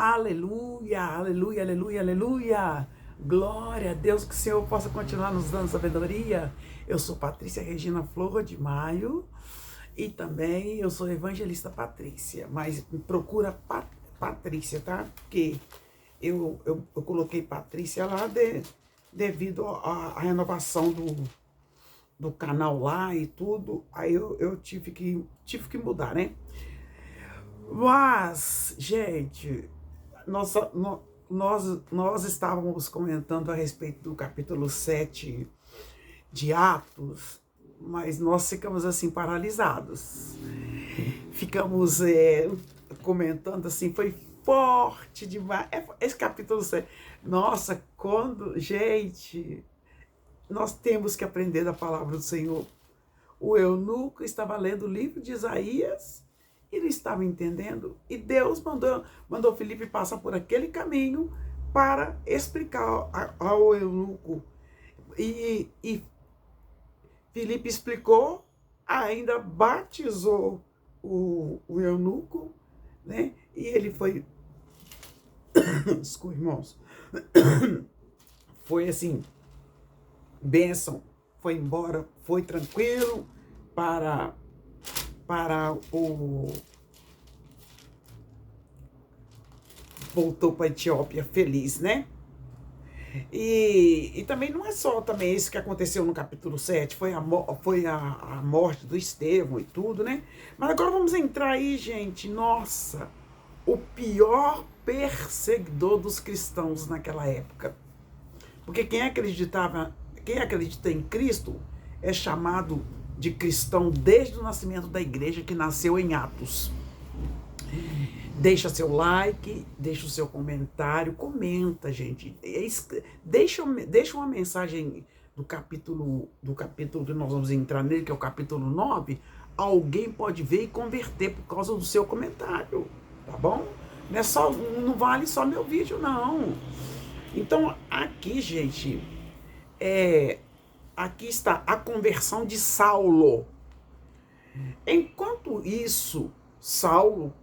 Aleluia, aleluia, aleluia, aleluia. Glória a Deus, que o Senhor possa continuar nos dando sabedoria. Eu sou Patrícia Regina Flor de Maio e também eu sou evangelista Patrícia, mas me procura Patrícia, tá? Porque eu coloquei Patrícia lá devido à renovação do canal lá e tudo, aí eu tive que mudar, né? Mas, gente, nós, nós estávamos comentando a respeito do capítulo 7 de Atos, mas nós ficamos assim paralisados. Ficamos comentando assim, foi forte demais. Esse capítulo 7, nossa, gente, nós temos que aprender da palavra do Senhor. O eunuco estava lendo o livro de Isaías, ele estava entendendo, e Deus mandou Filipe passar por aquele caminho para explicar ao eunuco. E Filipe explicou, ainda batizou o eunuco, né? E ele foi, desculpa, irmãos, foi assim, bênção, foi embora, foi tranquilo para voltou para a Etiópia feliz, né? E também não é só também isso que aconteceu no capítulo 7, foi a morte do Estevão e tudo, né? Mas agora vamos entrar aí, gente, nossa, o pior perseguidor dos cristãos naquela época. Porque quem acredita em Cristo é chamado de cristão desde o nascimento da igreja, que nasceu em Atos. Deixa seu like, deixa o seu comentário, comenta, gente. Deixa uma mensagem do capítulo que nós vamos entrar nele, que é o capítulo 9. Alguém pode ver e converter por causa do seu comentário, tá bom? Não vale só meu vídeo, não. Então, aqui, gente, aqui está a conversão de Saulo. Enquanto isso, Saulo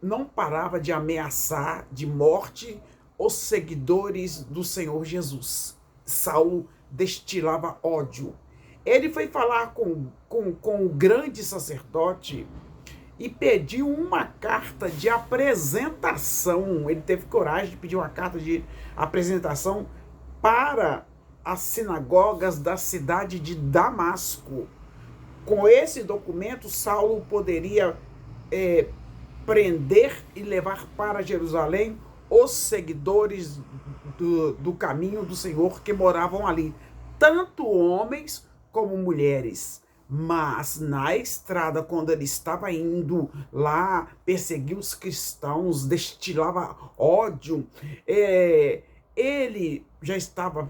não parava de ameaçar de morte os seguidores do Senhor Jesus. Saulo destilava ódio. Ele foi falar com o grande sacerdote e pediu uma carta de apresentação. Ele teve coragem de pedir uma carta de apresentação para as sinagogas da cidade de Damasco. Com esse documento, Saulo poderia prender e levar para Jerusalém os seguidores do caminho do Senhor que moravam ali, tanto homens como mulheres. Mas na estrada, quando ele estava indo lá perseguir os cristãos, destilava ódio, ele já estava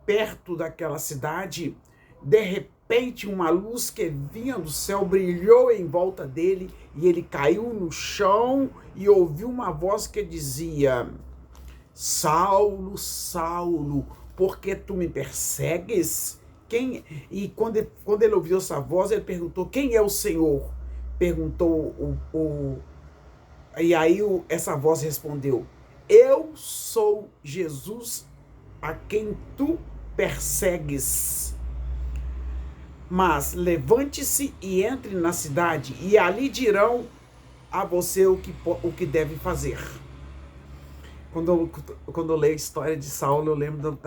perto daquela cidade. De repente, uma luz que vinha do céu brilhou em volta dele e ele caiu no chão e ouviu uma voz que dizia: Saulo, Saulo, por que tu me persegues? E quando ele ouviu essa voz, ele perguntou: quem é o Senhor? Perguntou e aí essa voz respondeu: eu sou Jesus a quem tu persegues. Mas levante-se e entre na cidade, e ali dirão a você o que deve fazer. Quando eu leio a história de Saulo, eu lembro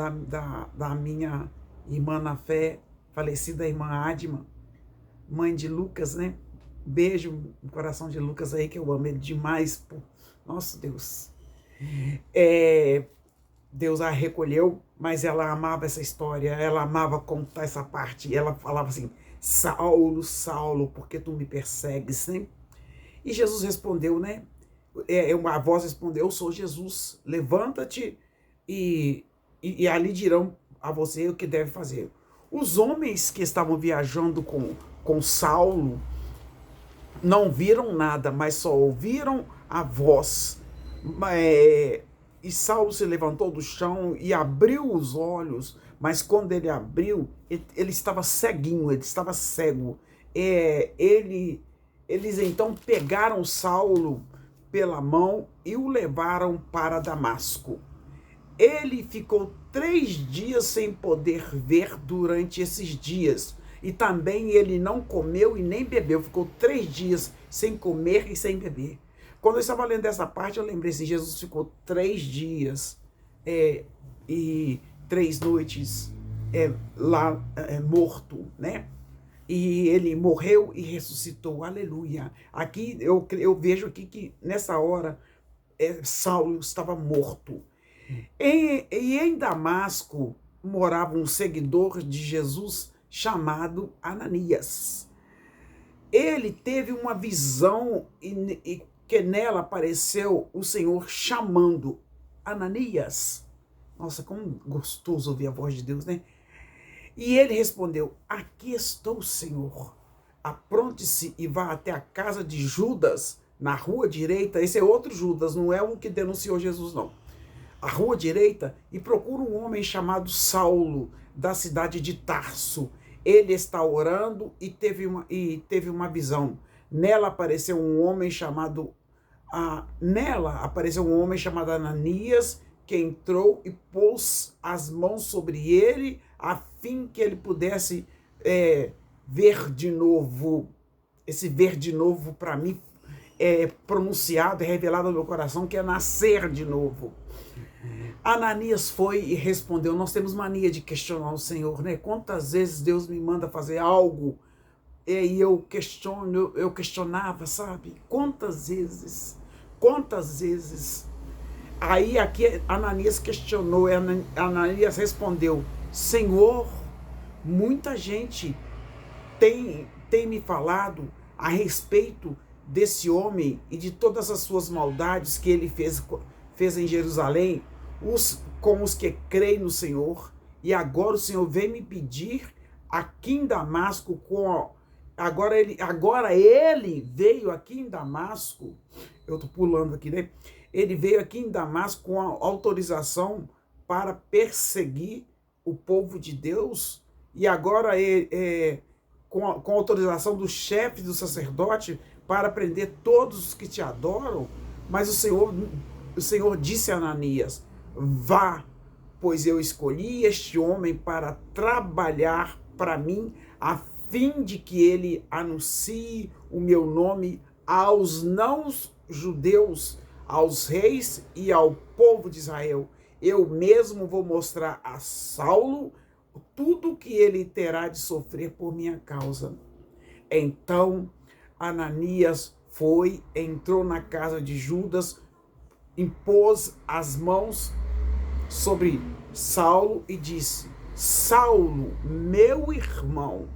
da minha irmã na fé, falecida irmã Adma, mãe de Lucas, né? Beijo no coração de Lucas aí, que eu amo ele demais. Pô. Nossa, Deus. Deus a recolheu, mas ela amava essa história, ela amava contar essa parte. Ela falava assim: Saulo, Saulo, por que tu me persegues, né? E Jesus respondeu, né? A voz respondeu: eu sou Jesus, levanta-te e ali dirão a você o que deve fazer. Os homens que estavam viajando com Saulo não viram nada, mas só ouviram a voz. E Saulo se levantou do chão e abriu os olhos, mas quando ele abriu, ele estava ceguinho, ele estava cego. Eles então pegaram Saulo pela mão e o levaram para Damasco. Ele ficou 3 dias sem poder ver durante esses dias. E também ele não comeu e nem bebeu. Ficou 3 dias sem comer e sem beber. Quando eu estava lendo essa parte, eu lembrei assim, Jesus ficou 3 dias e 3 noites lá morto, né? E ele morreu e ressuscitou, aleluia. Aqui eu vejo aqui que nessa hora Saulo estava morto. E em Damasco morava um seguidor de Jesus chamado Ananias. Ele teve uma visão e que nela apareceu o Senhor chamando Ananias. Nossa, como gostoso ouvir a voz de Deus, né? E ele respondeu: aqui estou, Senhor. Apronte-se e vá até a casa de Judas, na rua direita. Esse é outro Judas, não é o que denunciou Jesus, não. A rua direita, e procura um homem chamado Saulo, da cidade de Tarso. Ele está orando e teve uma visão. Nela apareceu um homem chamado Ananias, que entrou e pôs as mãos sobre ele, a fim que ele pudesse ver de novo. Esse ver de novo, para mim, é pronunciado, é revelado no meu coração, que é nascer de novo. Ananias foi e respondeu. Nós temos mania de questionar o Senhor, né? Quantas vezes Deus me manda fazer algo e eu questionava, sabe? Quantas vezes? Aí aqui Ananias questionou, Ananias respondeu: Senhor, muita gente tem me falado a respeito desse homem e de todas as suas maldades que ele fez em Jerusalém, com os que creem no Senhor, e agora o Senhor vem me pedir aqui em Damasco, agora ele veio aqui em Damasco, eu estou pulando aqui, né? Ele veio aqui em Damasco com a autorização para perseguir o povo de Deus, e agora com a autorização do chefe do sacerdote para prender todos os que te adoram. Mas o Senhor disse a Ananias: vá, pois eu escolhi este homem para trabalhar para mim, a fim de que ele anuncie o meu nome aos não-judeus, aos reis e ao povo de Israel. Eu mesmo vou mostrar a Saulo tudo o que ele terá de sofrer por minha causa. Então Ananias entrou na casa de Judas, impôs as mãos sobre Saulo e disse: Saulo, meu irmão,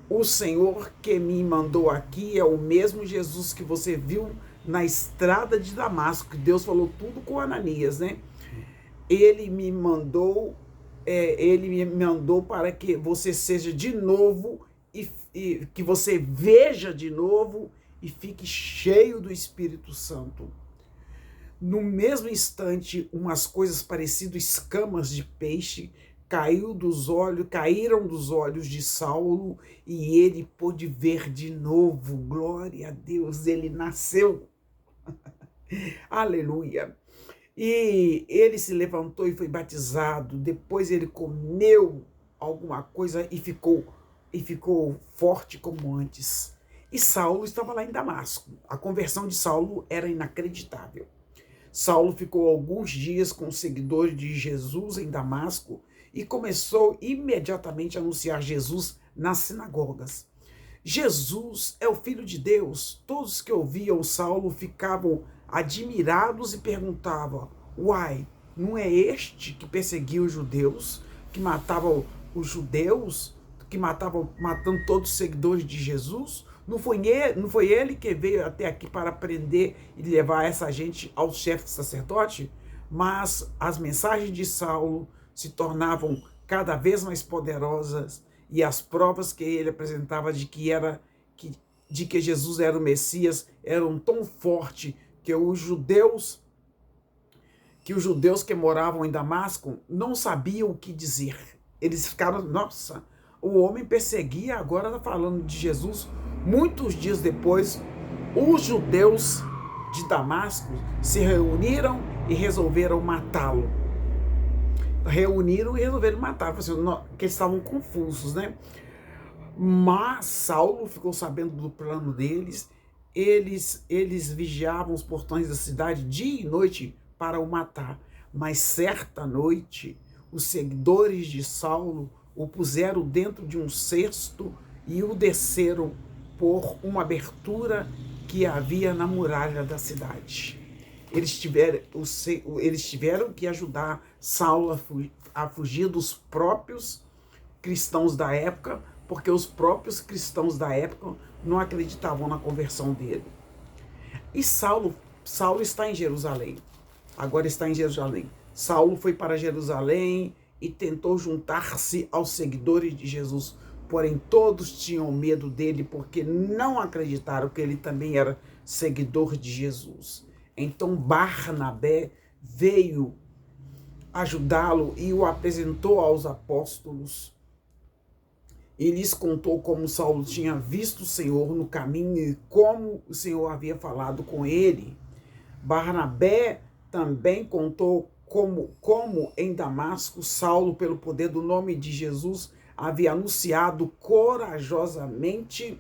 o Senhor que me mandou aqui é o mesmo Jesus que você viu na estrada de Damasco. Deus falou tudo com Ananias, né? Ele me mandou para que você seja de novo e que você veja de novo e fique cheio do Espírito Santo. No mesmo instante, umas coisas parecidas escamas de peixe caíram dos olhos de Saulo e ele pôde ver de novo. Glória a Deus, ele nasceu. Aleluia. E ele se levantou e foi batizado. Depois ele comeu alguma coisa e ficou forte como antes. E Saulo estava lá em Damasco. A conversão de Saulo era inacreditável. Saulo ficou alguns dias com os seguidores de Jesus em Damasco e começou imediatamente a anunciar Jesus nas sinagogas. Jesus é o Filho de Deus. Todos que ouviam Saulo ficavam admirados e perguntavam: uai, não é este que perseguia os judeus, que matava os judeus, que matando todos os seguidores de Jesus? Não foi ele que veio até aqui para prender e levar essa gente ao chefe sacerdote? Mas as mensagens de Saulo se tornavam cada vez mais poderosas e as provas que ele apresentava de que Jesus era o Messias eram tão fortes que os judeus que moravam em Damasco não sabiam o que dizer. Eles ficaram: nossa, o homem perseguia, agora está falando de Jesus. Muitos dias depois, os judeus de Damasco se reuniram e resolveram matá-lo. Reuniram e resolveram matar, porque eles estavam confusos, né? Mas Saulo ficou sabendo do plano deles. Eles vigiavam os portões da cidade dia e noite para o matar. Mas certa noite, os seguidores de Saulo o puseram dentro de um cesto e o desceram por uma abertura que havia na muralha da cidade. Eles tiveram que ajudar Saulo a fugir dos próprios cristãos da época, porque os próprios cristãos da época não acreditavam na conversão dele. E Saulo está em Jerusalém. Agora está em Jerusalém. Saulo foi para Jerusalém e tentou juntar-se aos seguidores de Jesus. Porém, todos tinham medo dele porque não acreditaram que ele também era seguidor de Jesus. Então Barnabé veio ajudá-lo e o apresentou aos apóstolos. E lhes contou como Saulo tinha visto o Senhor no caminho e como o Senhor havia falado com ele. Barnabé também contou como em Damasco, Saulo, pelo poder do nome de Jesus, havia anunciado corajosamente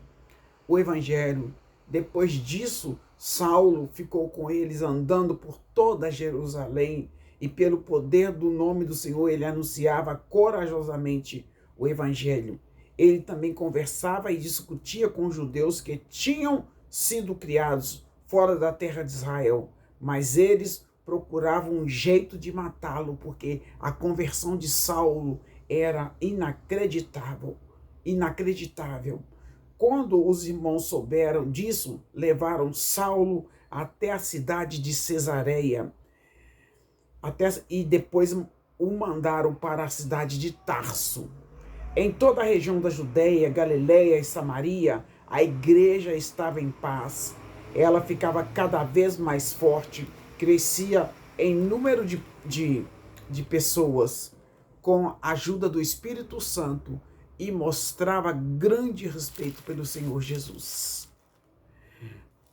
o evangelho. Depois disso, Saulo ficou com eles andando por toda Jerusalém e pelo poder do nome do Senhor ele anunciava corajosamente o evangelho. Ele também conversava e discutia com os judeus que tinham sido criados fora da terra de Israel, mas eles procuravam um jeito de matá-lo, porque a conversão de Saulo era inacreditável. Quando os irmãos souberam disso, levaram Saulo até a cidade de Cesareia, e depois o mandaram para a cidade de Tarso. Em toda a região da Judéia, Galileia e Samaria, a igreja estava em paz. Ela ficava cada vez mais forte, crescia em número de pessoas, com a ajuda do Espírito Santo, e mostrava grande respeito pelo Senhor Jesus.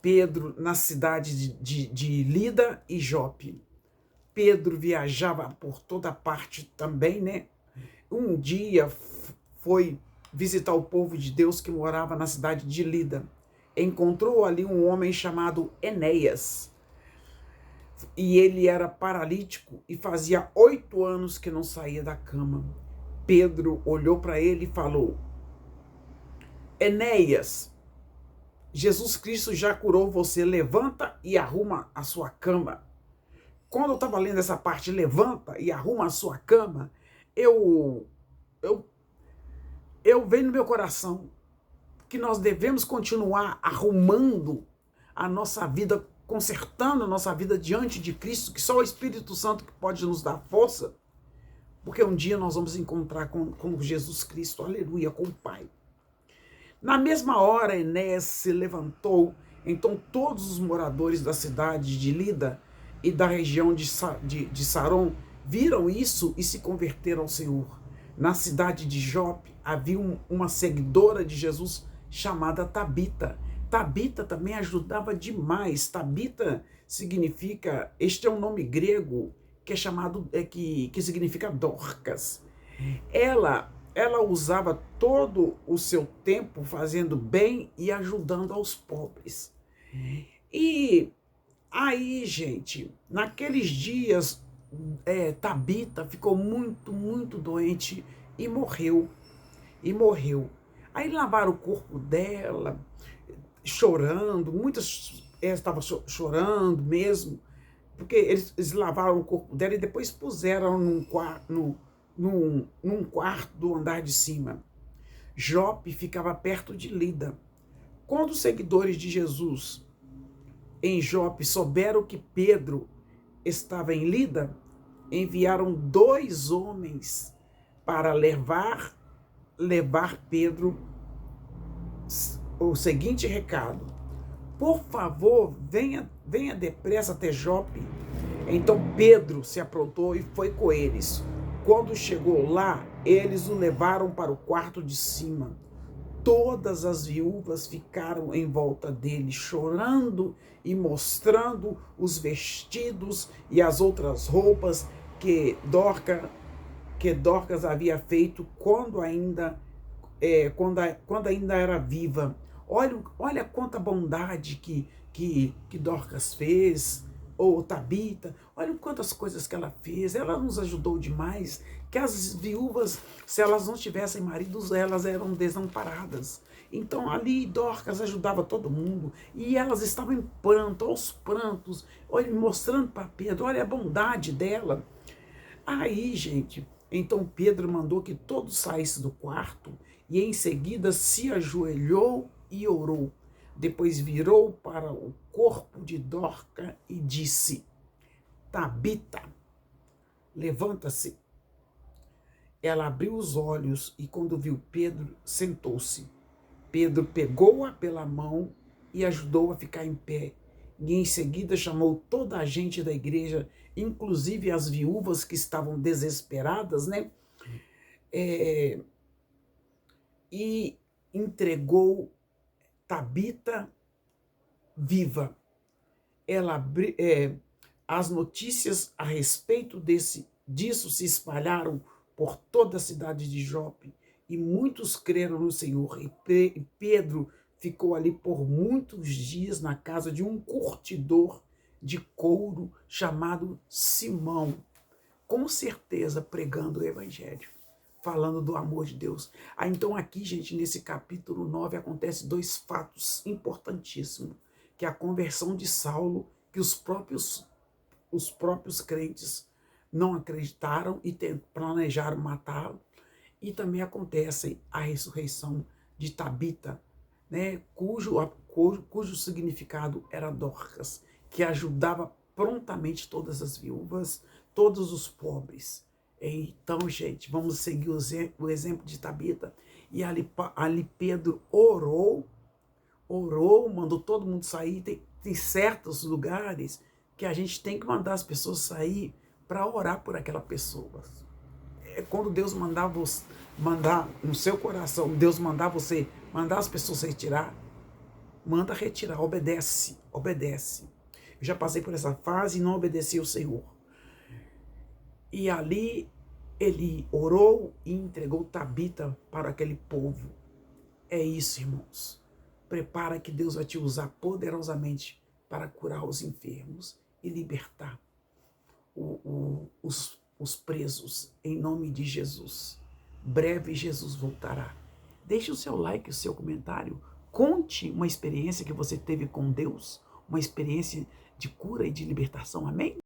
Pedro, na cidade de Lida e Jope. Pedro viajava por toda parte também, né? Um dia foi visitar o povo de Deus que morava na cidade de Lida. Encontrou ali um homem chamado Enéas. E ele era paralítico e fazia 8 anos que não saía da cama. Pedro olhou para ele e falou: Enéas, Jesus Cristo já curou você, levanta e arruma a sua cama. Quando eu estava lendo essa parte, levanta e arruma a sua cama, eu veio no meu coração que nós devemos continuar arrumando a nossa vida, consertando a nossa vida diante de Cristo, que só o Espírito Santo que pode nos dar força, porque um dia nós vamos encontrar com Jesus Cristo, aleluia, com o Pai. Na mesma hora, Enéas se levantou, então todos os moradores da cidade de Lida e da região de Saron viram isso e se converteram ao Senhor. Na cidade de Jope havia uma seguidora de Jesus chamada Tabita. Tabita também ajudava demais. Tabita significa, este é um nome grego que é chamado, que significa Dorcas. Ela usava todo o seu tempo fazendo bem e ajudando aos pobres. E aí, gente, naqueles dias, Tabita ficou muito, muito doente e morreu. Aí lavaram o corpo dela, chorando, muitas estavam chorando mesmo, porque eles lavaram o corpo dela e depois puseram num quarto do andar de cima. Jope ficava perto de Lida. Quando os seguidores de Jesus em Jope souberam que Pedro estava em Lida, enviaram 2 homens para levar Pedro o seguinte recado: por favor, venha depressa até Jope. Então Pedro se aprontou e foi com eles. Quando chegou lá, eles o levaram para o quarto de cima. Todas as viúvas ficaram em volta dele, chorando e mostrando os vestidos e as outras roupas que Dorcas havia feito quando ainda era viva. Olha quanta bondade que Dorcas fez, ou Tabita, olha quantas coisas que ela fez, ela nos ajudou demais, que as viúvas, se elas não tivessem maridos, elas eram desamparadas. Então ali Dorcas ajudava todo mundo, e elas estavam em pranto, aos prantos, olha, mostrando para Pedro, olha a bondade dela. Aí, gente, então Pedro mandou que todos saíssem do quarto e em seguida se ajoelhou e orou. Depois virou para o corpo de Dorca e disse: Tabita, levanta-se. Ela abriu os olhos e quando viu Pedro, sentou-se. Pedro pegou-a pela mão e ajudou a ficar em pé. E em seguida chamou toda a gente da igreja, inclusive as viúvas que estavam desesperadas, né? E entregou Tabita viva. As notícias a respeito disso se espalharam por toda a cidade de Jope e muitos creram no Senhor. E Pedro ficou ali por muitos dias na casa de um curtidor de couro chamado Simão, com certeza pregando o evangelho, falando do amor de Deus. Então aqui, gente, nesse capítulo 9 acontece dois fatos importantíssimos, que é a conversão de Saulo, que os próprios crentes não acreditaram e planejaram matá-lo, e também acontece a ressurreição de Tabita, né, cujo significado era Dorcas, que ajudava prontamente todas as viúvas, todos os pobres. Então, gente, vamos seguir o exemplo de Tabita. E ali Pedro orou, mandou todo mundo sair. Tem certos lugares que a gente tem que mandar as pessoas sair para orar por aquela pessoa. Quando Deus mandar no seu coração, Deus mandar as pessoas retirar, manda retirar, obedece. Eu já passei por essa fase e não obedeci ao Senhor. E ali ele orou e entregou Tabita para aquele povo. É isso, irmãos. Prepara que Deus vai te usar poderosamente para curar os enfermos e libertar os presos, em nome de Jesus. Breve Jesus voltará. Deixe o seu like, o seu comentário. Conte uma experiência que você teve com Deus, uma experiência de cura e de libertação. Amém?